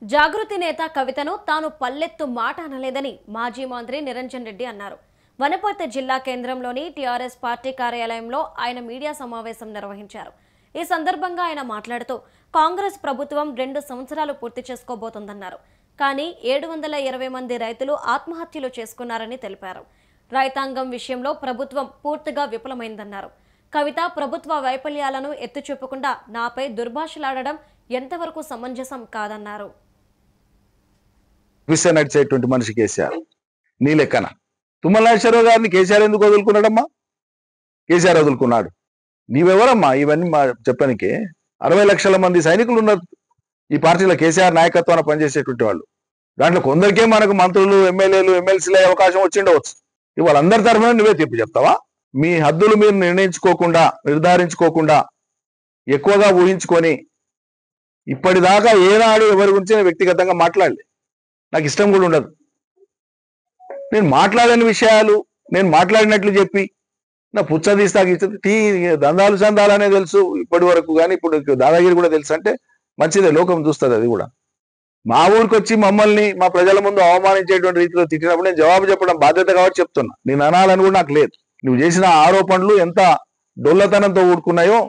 జాగృతి నేత కవితను తాను పల్లెత్తు మాట అనలేదని మాజీ మంత్రి నిరంజన్ రెడ్డి అన్నారు. వనపర్తి జిల్లా కేంద్రంలోని టీఆర్ఎస్ పార్టీ కార్యాలయంలో ఆయన మీడియా సమావేశం నిర్వహించారు. ఈ సందర్భంగా ఆయన మాట్లాడుతూ కాంగ్రెస్ ప్రభుత్వం 2 సంవత్సరాలు పూర్తి చేసుకోబోతోందన్నారు. కానీ 720 మంది రైతులు ఆత్మహత్యలు చేసుకున్నారని తెలిపారు. రైతాంగం విషయంలో ప్రభుత్వం పూర్తిగా విఫలమైందన్నారు. కవిత ప్రభుత్వ వైఫల్యాలను ఎత్తుచూపకుండా నాపై దుర్భాషలాడడం ఎంతవరకు సమంజసం కాదన్నారు. నడిచేటువంటి మనిషి కేసీఆర్ నీ లెక్కన తుమ్మల నాగేశ్వరరావు గారిని కేసీఆర్ ఎందుకు వదులుకున్నాడమ్మా? కేసీఆర్ వదులుకున్నాడు. నీవెవరమ్మా ఇవన్నీ చెప్పడానికి? 60 లక్షల మంది సైనికులు ఉన్నారు ఈ పార్టీలో, కేసీఆర్ నాయకత్వాన్ని పనిచేసేటువంటి వాళ్ళు. దాంట్లో కొందరికే మనకు మంత్రులు, ఎమ్మెల్యేలు, ఎమ్మెల్సీలు అవకాశం వచ్చిండవచ్చు. వాళ్ళందరి తరఫున నువ్వే తీర్పు చెప్తావా? మీ హద్దులు మీరు నిర్ధారించుకోకుండా ఎక్కువగా ఊహించుకొని ఇప్పటిదాకా ఏనాడు ఎవరి గురించి నేను వ్యక్తిగతంగా మాట్లాడలే. నాకు ఇష్టం కూడా ఉండదు. నేను మాట్లాడని విషయాలు నేను మాట్లాడినట్లు చెప్పి నా పుచ్చదీస్తాకి టీ దందాలు చందాలు అనే తెలుసు ఇప్పటి వరకు, కానీ ఇప్పుడు దాదాగిరి కూడా తెలుసు అంటే మంచిదే, లోకం చూస్తుంది. అది కూడా మా ఊరికి వచ్చి మమ్మల్ని మా ప్రజల ముందు అవమానించేటువంటి రీతిలో తిట్టినప్పుడు నేను జవాబు చెప్పడం బాధ్యత కాబట్టి చెప్తున్నా. నేను అనాలని కూడా నాకు లేదు. నువ్వు చేసిన ఆరోపణలు ఎంత డొల్లతనంతో ఊడుకున్నాయో